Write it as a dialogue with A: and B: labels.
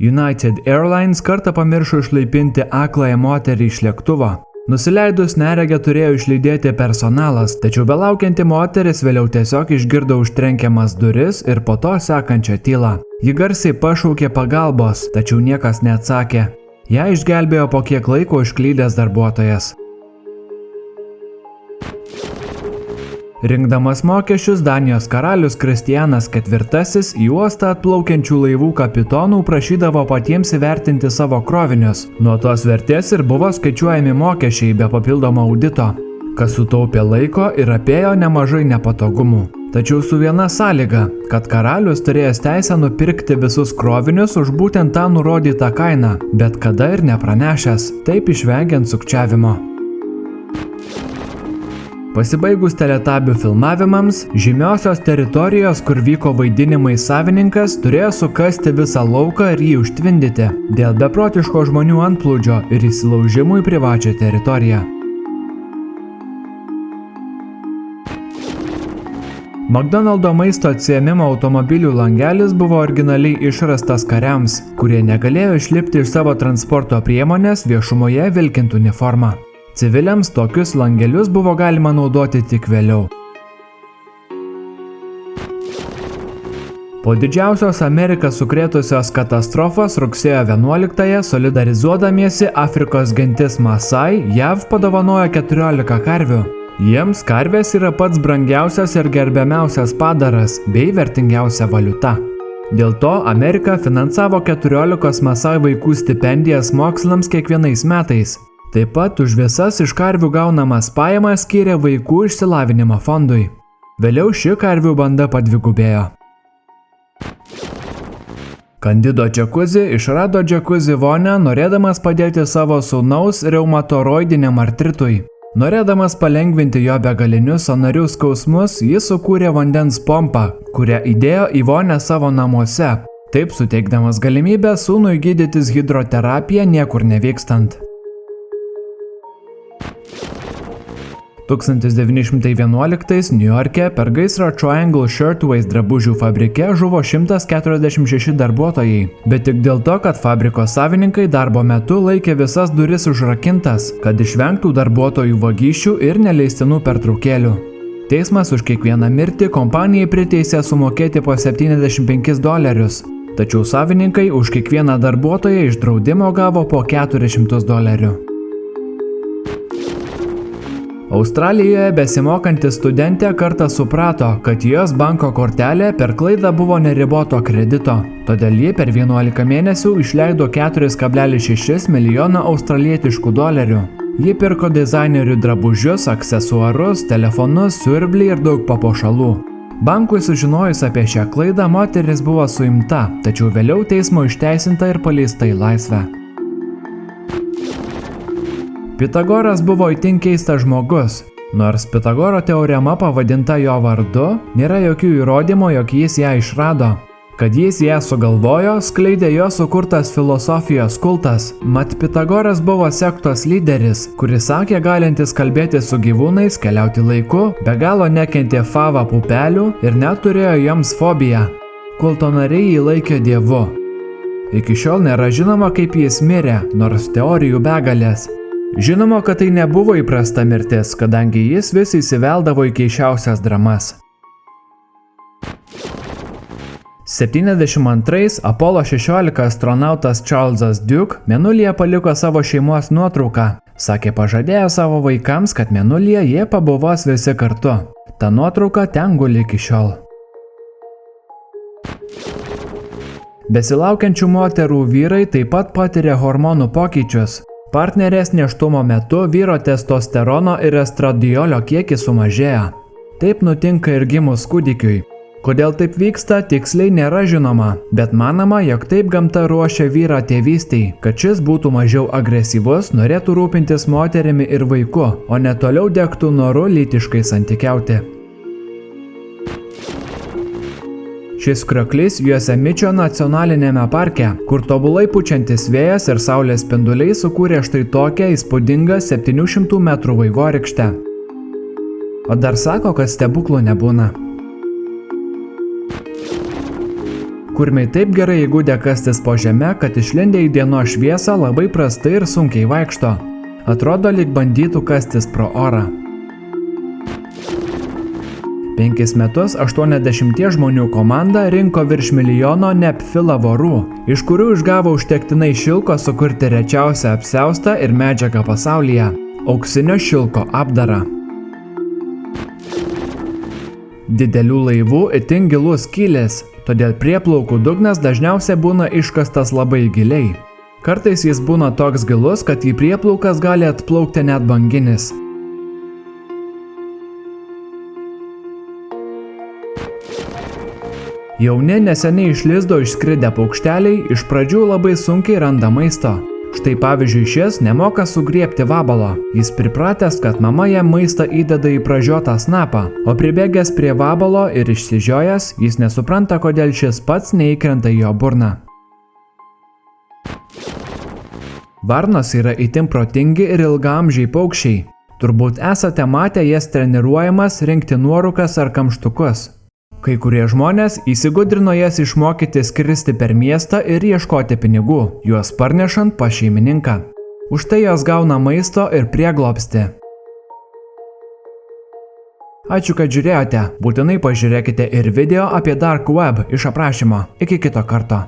A: United Airlines kartą pamiršo išlaipinti akląją moterį iš lėktuvo. Nusileidus neregę turėjo išlydėti personalas, tačiau belaukianti moteris vėliau tiesiog išgirdo užtrenkiamas duris ir po to sekančią tylą. Ji garsiai pašaukė pagalbos, tačiau niekas neatsakė. Ją išgelbėjo po kiek laiko išklydęs darbuotojas. Rinkdamas mokesčius, Danijos karalius Kristianas IV į uostą atplaukiančių laivų kapitonų prašydavo patiems įvertinti savo krovinius. Nuo tos vertės ir buvo skaičiuojami mokesčiai be papildomo audito, kas sutaupė laiko ir apėjo nemažai nepatogumų. Tačiau su viena sąlyga, kad karalius turėjęs teisę nupirkti visus krovinius už būtent tą nurodytą kainą, bet kada ir nepranešęs, taip išvengiant sukčiavimo. Pasibaigus teletabių filmavimams, žymiosios teritorijos, kur vyko vaidinimai savininkas, turėjo sukasti visą lauką ir jį užtvindyti dėl beprotiško žmonių antplūdžio ir įsilaužimų į privačią teritoriją. McDonald's maisto atsiėmimo automobilių langelis buvo originaliai išrastas kariams, kurie negalėjo išlipti iš savo transporto priemonės viešumoje vilkint uniformą. Civiliams tokius langelius buvo galima naudoti tik vėliau. Po didžiausios Ameriką sukrėtusios katastrofos rugsėjo 11-ąją solidarizuodamiesi Afrikos gentis Masai JAV padovanojo 14 karvių. Jiems karvės yra pats brangiausias ir gerbiamiausias padaras bei vertingiausia valiuta. Dėl to Amerika finansavo 14 Masai vaikų stipendijas mokslams kiekvienais metais. Taip pat už visas iš karvių gaunamas pajamas skyrė vaikų išsilavinimo fondui. Vėliau ši karvių banda padvigubėjo. Candido Jacuzzi išrado džakuzi vonią, norėdamas padėti savo sūnaus reumatoroidiniam artritui. Norėdamas palengvinti jo begalinius sąnarių skausmus, jis sukūrė vandens pompą, kurią įdėjo į vonią savo namuose, taip suteikdamas galimybę sūnui gydytis hidroterapiją niekur nevykstant. 1911 Niujorke per gaisrą Triangle Shirtwaist drabužių fabrike žuvo 146 darbuotojai, bet tik dėl to, kad fabriko savininkai darbo metu laikė visas duris užrakintas, kad išvengtų darbuotojų vagysčių ir neleistinų pertraukėlių. Teismas už kiekvieną mirtį kompanijai priteisė sumokėti po $75, tačiau savininkai už kiekvieną darbuotoją iš draudimo gavo po $400. Australijoje besimokanti studentė kartą suprato, kad jos banko kortelė per klaidą buvo neriboto kredito, todėl ji per 11 mėnesių išleido $4,6 milijono australietiškų dolerių. Ji pirko dizainerių drabužius, aksesuarus, telefonus, siurblį ir daug papuošalų. Bankui sužinojus apie šią klaidą, moteris buvo suimta, tačiau vėliau teismo išteisinta ir paleista į laisvę. Pitagoras buvo itin keistas žmogus. Nors Pitagoro teorema pavadinta jo vardu, nėra jokių įrodymų, jog jis ją išrado. Kad jis ją sugalvojo, skleidė jo sukurtas filosofijos kultas. Mat Pitagoras buvo sektos lyderis, kuris sakė galintis kalbėti su gyvūnais, keliauti laiku, be galo nekentė fava pupelių ir net turėjo joms fobiją. Kulto nariai jį laikė dievu. Iki šiol nėra žinoma, kaip jis mirė, nors teorijų begalės. Žinoma, kad tai nebuvo įprasta mirtis, kadangi jis vis įsiveldavo į keisčiausias dramas. 72 Apollo 16 astronautas Charlesas Duke Mėnulyje paliko savo šeimos nuotrauką. Sakė pažadėjo savo vaikams, kad Mėnulyje jie pabuvos visi kartu. Ta nuotrauka ten guli iki šiol. Besilaukiančių moterų vyrai taip pat patiria hormonų pokyčius. Partnerės nėštumo metu vyro testosterono ir estradiolio kiekis sumažėja. Taip nutinka ir gimus kūdikiui. Kodėl taip vyksta, tiksliai nėra žinoma, bet manoma, jog taip gamta ruošia vyrą tėvystei, kad šis būtų mažiau agresyvus, norėtų rūpintis moterimi ir vaiku, o ne toliau degtų noru lytiškai santykiauti. Šis krioklys Josemičio nacionalinėme parke, kur tobulai pučiantis vėjas ir saulės spinduliai sukūrė štai tokią įspūdingą 700 metrų vaivorykštę. O dar sako, kad stebuklų nebūna. Kurmiai taip gerai įgūdę kastis po žemę, kad išlindę į dienos šviesą labai prastai ir sunkiai vaikšto. Atrodo, lyg bandytų kastis pro orą. 5 metus 80 žmonių komanda rinko virš milijono nepfila vorų, iš kurių išgavo užtektinai šilko sukurti rečiausią apsiaustą ir medžiagą pasaulyje – auksinio šilko apdarą. Didelių laivų itin gilus kylis, todėl prieplaukų dugnas dažniausiai būna iškastas labai giliai. Kartais jis būna toks gilus, kad į prieplaukas gali atplaukti net banginis. Jauni neseniai iš lizdo išskridę paukšteliai iš pradžių labai sunkiai randa maisto. Štai pavyzdžiui šis nemoka sugriebti vabalo. Jis pripratęs, kad mama jam maistą įdeda į pražiotą snapą, o pribėgęs prie vabalo ir išsižiojęs, jis nesupranta, kodėl šis pats neįkrenta į jo burną. Varnos yra itin protingi ir ilgaamžiai paukščiai. Turbūt esate matę jas treniruojamas rinkti nuorūkas ar kamštukus. Kai kurie žmonės įsigudrino jas išmokyti skristi per miestą ir ieškoti pinigų, juos parnešant pas šeimininką. Už tai jos gauna maisto ir prieglobstį. Ačiū, kad žiūrėjote. Būtinai pažiūrėkite ir video apie Dark Web iš aprašymo. Iki kito karto.